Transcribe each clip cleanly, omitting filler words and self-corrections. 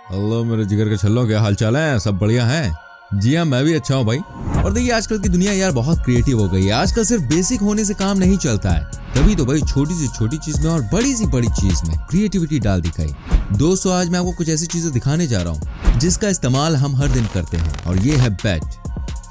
Hello मेरे जिगर के छल्लों, क्या हाल चाल है? सब बढ़िया है? जी हाँ, मैं भी अच्छा हूँ भाई। और देखिए आजकल की दुनिया यार बहुत क्रिएटिव हो गई है। आजकल सिर्फ बेसिक होने से काम नहीं चलता है, तभी तो भाई छोटी से छोटी चीज में और बड़ी सी बड़ी चीज में क्रिएटिविटी डाल दिखाई। दोस्तों आज मैं आपको कुछ ऐसी चीजें दिखाने जा रहा हूँ जिसका इस्तेमाल हम हर दिन करते हैं, और ये है बेड।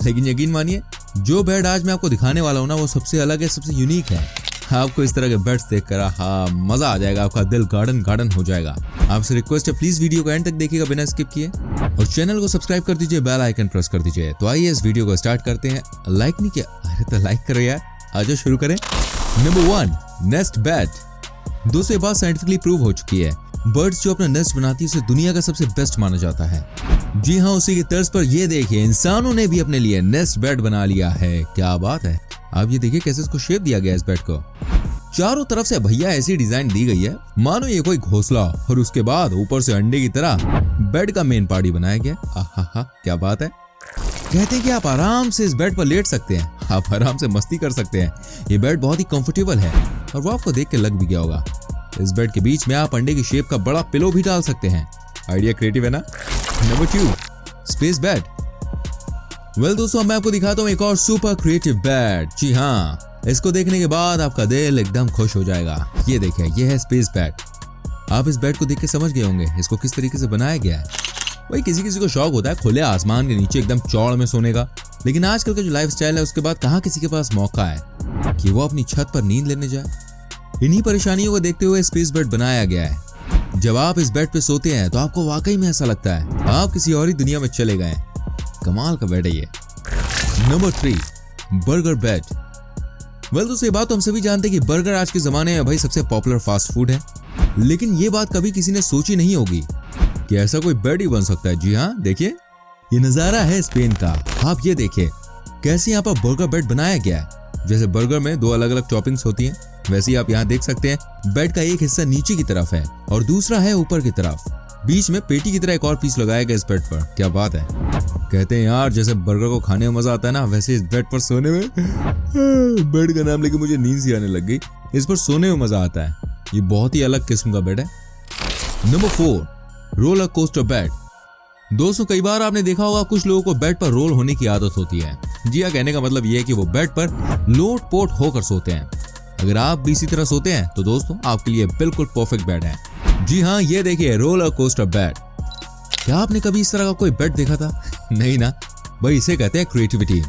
लेकिन यकीन मानिए, जो बेड आज मैं आपको दिखाने वाला हूँ ना, वो सबसे अलग है, सबसे यूनिक है। आपको इस तरह के बेड्स देखकर हाँ मजा आ जाएगा, आपका दिल गार्डन गार्डन हो जाएगा। आपसे रिक्वेस्ट है, प्लीज वीडियो को एंड तक देखिएगा बिना स्किप किए, और चैनल को सब्सक्राइब कर दीजिए, बेल आइकन प्रेस कर दीजिए। तो आइए इस वीडियो को स्टार्ट करते हैं। लाइक नहीं किया? अरे तो लाइक करो यार, आजो शुरू करें। Number 1, nest bed. दोस्तों ये बात साइंटिफिकली प्रूव हो चुकी है, बर्ड्स जो अपना नेस्ट बनाती है उसे दुनिया का सबसे बेस्ट माना जाता है। जी हाँ, उसी की तर्ज पर ये देखिए इंसानों ने भी अपने लिए नेस्ट बेड बना लिया है। क्या बात है! आप ये देखिए कैसे इसको शेप दिया गया है इस बेड को। चारों तरफ से भैया ऐसी डिजाइन दी गई है मानो ये कोई घोंसला, और उसके बाद ऊपर से अंडे की तरह बेड का मेन पार्टी बनाया गया। आहा, क्या बात है! कहते हैं कि आप आराम से इस बेड पर लेट सकते हैं, आप आराम से मस्ती कर सकते हैं। ये बेड बहुत ही कंफर्टेबल है, और वो आपको देख के लग भी गया होगा। इस बेड के बीच में आप अंडे की शेप का बड़ा पिलो भी डाल सकते हैं। आइडिया क्रिएटिव है ना? Number 2, space bed. वेल दोस्तों, मैं आपको दिखाता हूँ एक और सुपर क्रिएटिव बेड। जी हाँ, इसको देखने के बाद आपका दिल एकदम खुश हो जाएगा। ये देखिए, ये है स्पेस बेड। आप इस बेड को देख के समझ गए होंगे इसको किस तरीके से बनाया गया है। भाई किसी किसी को शौक होता है खुले आसमान के नीचे एकदम चौड़ में सोने का, लेकिन आजकल का जो लाइफस्टाइल है उसके बाद कहाँ किसी के पास मौका है कि वो अपनी छत पर नींद लेने जाए। इन्हीं परेशानियों को देखते हुए स्पेस बेड बनाया गया है। जब आप इस बेड पे सोते हैं तो आपको वाकई में ऐसा लगता है आप किसी और ही दुनिया में चले गए। कमाल का बेड है ये। Number 3, burger bed. वेल दोस्तों ये बात तो हम सभी जानते हैं कि बर्गर आज के जमाने में भाई सबसे पॉपुलर फास्ट फूड है, लेकिन ये बात कभी किसी ने सोची नहीं होगी कि ऐसा कोई बेड ही बन सकता है। जी हाँ, देखिए ये नजारा है स्पेन का। आप ये देखिए कैसे यहाँ पर बर्गर बेड बनाया गया है। जैसे बर्गर में 2 अलग अलग टॉपिंग्स होती हैं, वैसे ही आप यहाँ देख सकते हैं बेड का एक हिस्सा नीचे की तरफ है और दूसरा है ऊपर की तरफ। बीच में पेटी की तरह एक और पीस लगाया गया इस बेड पर। क्या बात है! कहते हैं यार जैसे बर्गर को खाने में मजा आता है ना, वैसे इस बेड पर सोने में बेड का नाम लेके मुझे नींद सी आने लग गई। इस पर सोने में मजा आता है। ये बहुत ही अलग किस्म का बेड है। Number 4, roller coaster bed. दोस्तों कई बार आपने देखा होगा कुछ लोगों को बेड पर रोल होने की आदत होती है। जी हाँ, कहने का मतलब ये है कि वो बेड पर लोट पोट होकर सोते हैं। अगर आप भी इसी तरह सोते हैं तो दोस्तों आपके लिए बिल्कुल परफेक्ट बेड है। जी हाँ, ये देखिए रोलर कोस्टर बेड। क्या आपने कभी इस तरह का कोई बेड देखा था? नहीं ना, भाई इसे कहते हैं क्रिएटिविटी।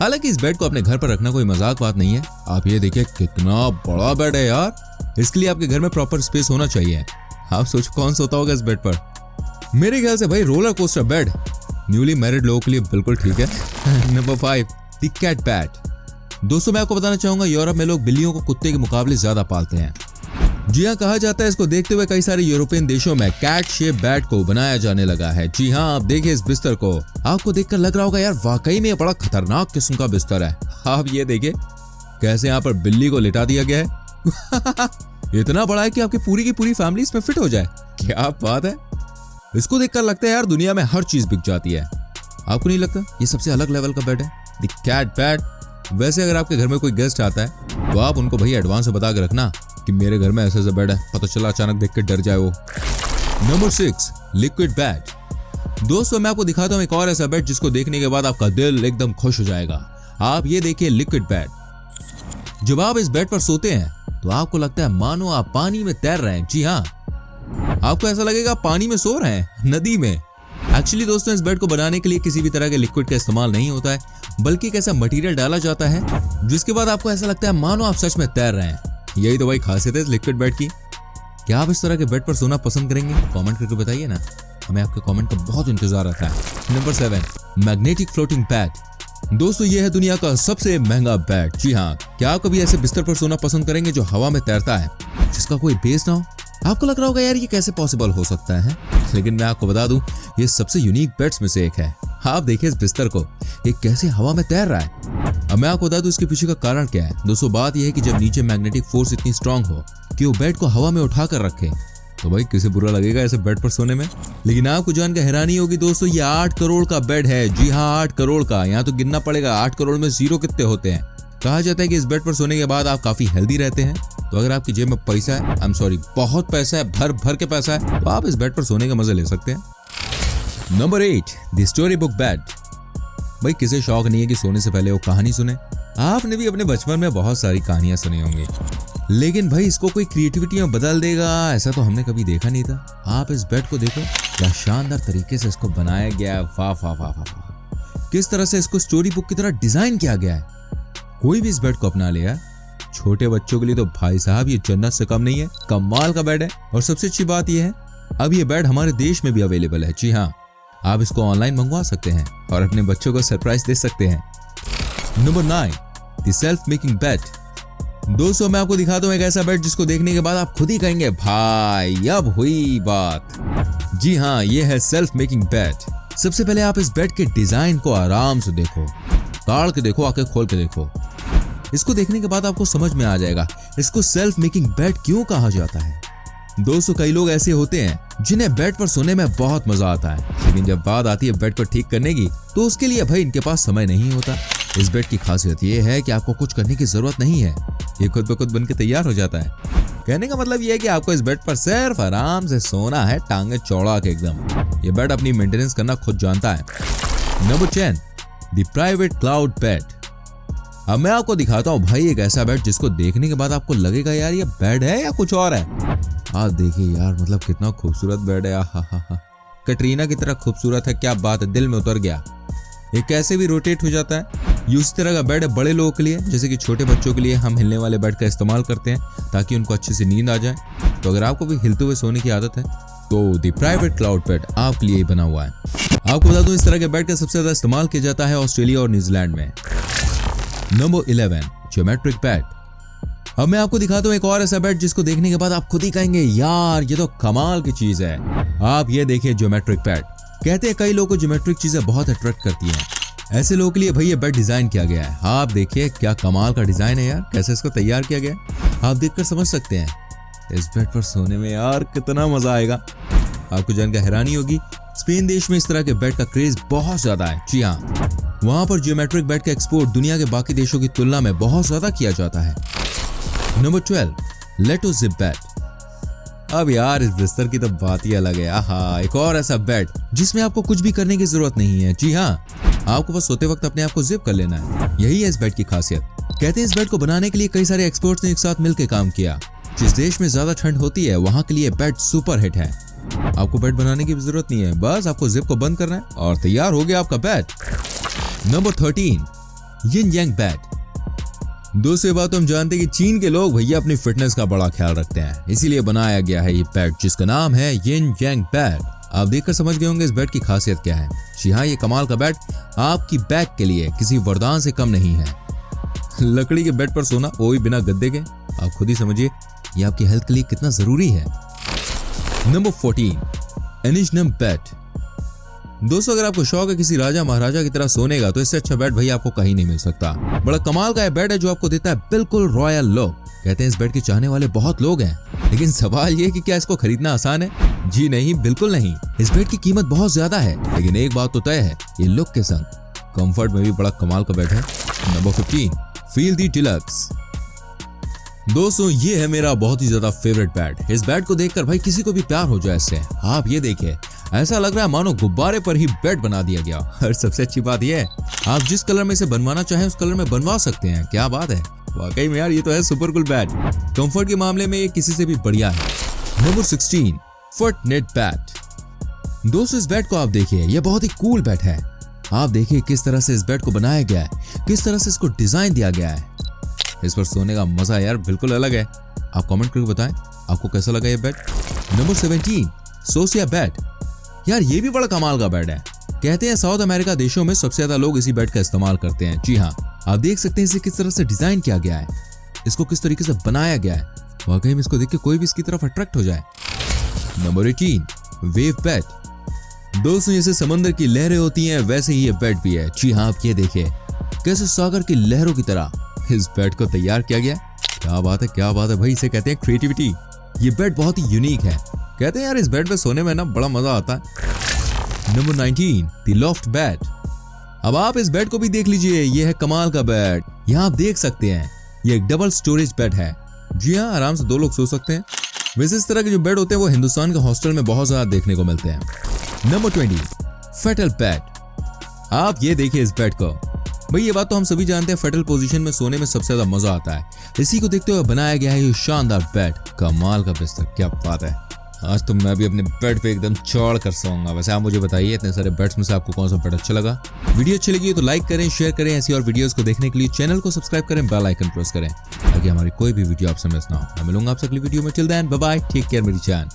हालांकि इस बेड को अपने घर पर रखना कोई मजाक बात नहीं है। आप ये देखिए कितना बड़ा बेड है यार। इसके लिए आपके घर में प्रॉपर स्पेस होना चाहिए। आप सोचो कौन सोता होगा इस बेड पर? मेरे ख्याल से भाई roller coaster bed newly married लोगों के लिए बिल्कुल ठीक है। Number 5, the cat bed. दोस्तों मैं आपको बताना चाहूंगा यूरोप में लोग बिल्लियों को कुत्ते के मुकाबले ज्यादा पालते हैं। जी हाँ, कहा जाता है इसको देखते हुए कई सारे यूरोपियन देशों में कैट शेप बेड को बनाया जाने लगा है। जी हाँ, आप देखिए इस बिस्तर को, आपको देखकर लग रहा होगा यार वाकई में बड़ा खतरनाक किस्म का बिस्तर है। आप ये देखिए कैसे यहाँ पर बिल्ली को लिटा दिया गया है। इतना बड़ा है कि आपकी पूरी की पूरी फैमिली इसमें फिट हो जाए। क्या बात है! इसको देखकर लगता है यार दुनिया में हर चीज बिक जाती है। आपको नहीं लगता ये सबसे अलग लेवल का बेड है, द कैट बेड? वैसे अगर आपके घर में कोई गेस्ट आता है तो आप उनको भैया एडवांस में बता के रखना कि मेरे घर में ऐसा बेड है, पता चला अचानक देख के डर जाए वो। Number 6, liquid bed. दोस्तों मैं आपको दिखाता हूँ एक और ऐसा बेड जिसको देखने के बाद आपका दिल एकदम खुश हो जाएगा। आप ये देखिए लिक्विड बेड। जब आप इस बेड पर सोते हैं तो आपको लगता है मानो आप पानी में तैर रहे हैं। जी हाँ, आपको ऐसा लगेगा पानी में सो रहे हैं, नदी में। एक्चुअली दोस्तों इस बेड को बनाने के लिए किसी भी तरह के लिक्विड का इस्तेमाल नहीं होता है, बल्कि एक ऐसा मटेरियल डाला जाता है जिसके बाद आपको ऐसा लगता है मानो आप सच में तैर रहे हैं। यही तो भाई खासियत है इस लिक्विड बेड की। क्या आप इस तरह के बेड पर सोना पसंद करेंगे? कमेंट करके बताइए ना, हमें आपके कमेंट का बहुत इंतजार रहता है। Number 7, magnetic floating bed. दोस्तों ये है दुनिया का सबसे महंगा बेड। जी हाँ, क्या आप कभी ऐसे बिस्तर पर सोना पसंद करेंगे जो हवा में तैरता है, जिसका कोई बेस ना हो? आपको लग रहा होगा यार ये कैसे पॉसिबल हो सकता है, लेकिन मैं आपको बता दूं ये सबसे यूनिक बेड्स में से एक है। आप देखिए इस बिस्तर को, ये कैसे हवा में तैर रहा है। अब मैं आपको बता दूं इसके पीछे का कारण क्या है। दोस्तों बात यह है कि जब नीचे मैग्नेटिक फोर्स इतनी स्ट्रांग हो कि वो बेड को हवा में उठाकर रखे, तो भाई किसे बुरा लगेगा ऐसे बेड पर सोने में। लेकिन आपको जानकर हैरानी होगी दोस्तों, ये 8 करोड़ का बेड है। जी हाँ, 8 करोड़ का। यहाँ तो गिनना पड़ेगा 8 करोड़ में 0 कितने होते हैं। कहा जाता है कि इस बेड पर सोने के बाद आप काफी हेल्दी रहते हैं। तो अगर आपकी जेब में पैसा है, बहुत पैसा है, भर भर के पैसा है, तो आप इस बेड पर सोने का मजा ले सकते हैं। Number 8 the story book bed. भाई किसे शौक नहीं है कि सोने से पहले वो कहानी सुने। आपने भी अपने बचपन में बहुत सारी कहानियां सुनी होंगी, लेकिन भाई इसको कोई क्रिएटिविटी में बदल देगा ऐसा तो हमने कभी देखा नहीं था। आप इस बेड को देखो, क्या शानदार तरीके से इसको बनाया गया है। वाह वाह वाह वाह, किस तरह से इसको स्टोरी बुक की तरह डिजाइन किया गया है। कोई भी इस बेड को अपना ले यार। छोटे बच्चों के लिए तो भाई साहब ये जन्नत से कम नहीं है, कमाल का बेड है। और सबसे अच्छी बात ये है, अब ये बेड हमारे देश में भी अवेलेबल है। जी हाँ, आप इसको ऑनलाइन मंगवा सकते हैं और अपने बच्चों को सरप्राइज दे सकते हैं। Number 9 the self making bed. दोस्तों मैं आपको दिखाता हूँ एक ऐसा बेड जिसको देखने के बाद आप खुद ही कहेंगे भाई अब हुई बात। जी हाँ, ये है सेल्फ मेकिंग बेड। सबसे पहले आप इस बेड के डिजाइन को आराम से देखो, ताड़ के देखो, आंखें खोल के देखो। इसको देखने के बाद आपको समझ में आ जाएगा इसको सेल्फ मेकिंग बेड क्यों कहा जाता है। दोस्तों कई लोग ऐसे होते हैं जिन्हें बेड पर सोने में बहुत मजा आता है, लेकिन जब बात आती है बेड को ठीक करने की तो उसके लिए भाई इनके पास समय नहीं होता। इस बेड की खासियत ये है कि आपको कुछ करने की जरूरत नहीं है, ये खुद ब खुद बनके तैयार हो जाता है। कहने का मतलब ये है कि आपको इस बेड पर सिर्फ आराम से सोना है, टांगे चौड़ा के एकदम। ये बेड अपनी मेंटेनेंस करना खुद जानता है। Number 10 the private cloud bed. अब मैं आपको दिखाता हूँ भाई एक ऐसा बेड जिसको देखने के बाद आपको लगेगा यार ये बेड है या कुछ और है। आप देखिए यार, मतलब कितना खूबसूरत बेड है। हा कटरीना की तरह खूबसूरत है, क्या बात है, दिल में उतर गया। ये कैसे भी रोटेट हो जाता है। ये उस तरह का बेड है बड़े लोगों के लिए, जैसे कि छोटे बच्चों के लिए हम हिलने वाले बेड का इस्तेमाल करते हैं ताकि उनको अच्छे से नींद आ जाए। तो अगर आपको भी हिलते हुए सोने की आदत है तो द प्राइवेट क्लाउड बेड आपके लिए बना हुआ है। आपको बता दूं इस तरह के बेड का सबसे ज्यादा इस्तेमाल किया जाता है ऑस्ट्रेलिया और न्यूजीलैंड में। Number 11 geometric bed. अब मैं आपको दिखाता हूँ एक और ऐसा बेड जिसको देखने के बाद आप खुद ही कहेंगे यार ये तो कमाल की चीज है। आप ये देखिए ज्योमेट्रिक बेड। कहते हैं कई लोगों को ज्योमेट्रिक चीजें बहुत अट्रैक्ट करती हैं। ऐसे लोगों के लिए भाई ये बेड डिजाइन किया गया है। आप देखिए क्या कमाल का डिजाइन है यार, कैसे इसको तैयार किया गया है। आप देखकर समझ सकते हैं इस बेड पर सोने में यार कितना मजा आएगा। आपको जानकर हैरानी होगी, स्पेन देश में इस तरह के बेड का क्रेज बहुत ज्यादा है। जी हाँ, वहां पर ज्योमेट्रिक बेड का एक्सपोर्ट दुनिया के बाकी देशों की तुलना में बहुत ज्यादा किया जाता है। नंबर 12 लेटो जिप बेड। अब यार इस बिस्तर की तो बात ही अलग है। आहा, एक और ऐसा बेड जिसमें आपको कुछ भी करने की जरूरत नहीं है। जी हाँ, आपको बस सोते वक्त अपने आप को जिप कर लेना है। यही है इस बेड की खासियत। कहते हैं इस बेड को बनाने के लिए कई सारे एक्सपर्ट्स ने एक साथ मिलकर काम किया। जिस देश में ज्यादा ठंड होती है वहां के लिए बेड सुपर हिट है। आपको बेड बनाने की भी जरूरत नहीं है, बस आपको जिप को बंद करना है और तैयार हो गया आपका बेड। नंबर 13 यिन यांग बेड। दोस्तों ये बात तो हम जानते हैं कि चीन के लोग भैया अपनी फिटनेस का बड़ा ख्याल रखते हैं, इसीलिए बनाया गया है ये बेड जिसका नाम है यिन यांग बेड। आप देखकर समझ गए होंगे इस बेड की खासियत क्या है। जी हाँ, ये कमाल का बेड आपकी बैक के लिए किसी वरदान से कम नहीं है। लकड़ी के बेड पर सोना, वो भी बिना गद्दे के, आप खुद ही समझिए ये आपकी हेल्थ के लिए कितना जरूरी है। नंबर 14 एनिजनम बेड। दोस्तों अगर आपको शौक है किसी राजा महाराजा की तरह सोने का तो इससे अच्छा बेड भाई आपको कहीं नहीं मिल सकता। बड़ा कमाल का बेड है जो आपको देता है बिल्कुल रॉयल लुक। कहते हैं इस बेड के चाहने वाले बहुत लोग हैं, लेकिन सवाल ये कि क्या इसको खरीदना आसान है? जी नहीं, बिल्कुल नहीं। इस बेड की कीमत बहुत ज्यादा है, लेकिन एक बात तो तय है, ये लुक के संग कंफर्ट में भी बड़ा कमाल का बेड है। नंबर 15 फील दी डिलक्स। दोस्तों ये है मेरा बहुत ही ज्यादा फेवरेट बेड। इस बेड को देखकर भाई किसी को भी प्यार हो जाए इससे। आप ये देखिए, ऐसा लग रहा है मानो गुब्बारे पर ही बेड बना दिया गया। और सबसे अच्छी बात यह है आप जिस कलर में इसे बनवाना चाहें उस कलर में बनवा सकते हैं। क्या बात है, वाकई में यार ये तो है सुपर कूल बेड। कंफर्ट के मामले में ये किसी से भी बढ़िया है। Number 16 foot net bed. दोस्तों इस बेड को आप देखिए, ये बहुत ही कूल बेड है। आप देखिए किस तरह से इस बेड को बनाया गया है, किस तरह से इसको डिजाइन दिया गया है। इस पर सोने का मजा यार बिल्कुल अलग है। आप कमेंट करके बताएं आपको कैसा लगा ये बेड। Number 17 सोसिया bed. यार ये भी बड़ा कमाल का बेड है। कहते हैं साउथ अमेरिका देशों में सबसे ज्यादा लोग इसी बेड का इस्तेमाल करते हैं। जी हाँ, आप देख सकते हैं इसे किस तरह से डिजाइन किया गया है, इसको किस तरीके से बनाया गया है। वाकई में इसको देख के कोई भी इसकी तरफ अट्रैक्ट हो जाए। Number 18 wave bed. दोस्तों जैसे समंदर की लहरें होती हैं वैसे ही ये बेड भी है। जी हाँ, आप ये देखिए कैसे सागर की लहरों की तरह इस बेड को तैयार किया गया। क्या बात है, क्या बात है भाई, इसे कहते हैं क्रिएटिविटी। ये बेड बहुत ही यूनिक है। कहते हैं यार इस बेड पे सोने में ना बड़ा मजा आता है। Number 19 the loft bed. अब आप इस बेड को भी देख लीजिए, ये है कमाल का बेड। यहाँ आप देख सकते हैं ये एक डबल स्टोरेज बेड है। जी हाँ, आराम से 2 लोग सो सकते हैं। वैसे इस तरह के जो बेड होते हैं वो हिंदुस्तान के हॉस्टल में बहुत ज्यादा देखने को मिलते हैं। Number 20 foetal bed. आप ये देखिए इस बेड को भाई, ये बात तो हम सभी जानते हैं, फेटल पोजीशन में सोने में सबसे ज्यादा मजा आता है। इसी को देखते हुए बनाया गया है ये शानदार बेड। कमाल का बिस्तर, क्या बात है। आज तो मैं भी अपने बेड पे एकदम चौड़ कर सोऊंगा। वैसे आप मुझे बताइए इतने सारे बेड्स में से आपको कौन सा बेड अच्छा लगा। वीडियो अच्छी लगी तो लाइक करें, शेयर करें। ऐसी और वीडियोस को देखने के लिए चैनल को सब्सक्राइब करें, बेल आइकन प्रेस करें ताकि हमारी कोई भी वीडियो आपसे मिस ना हो। मैं मिलूंगा आपसे अगली वीडियो में। Till then bye bye, take care मेरी जान।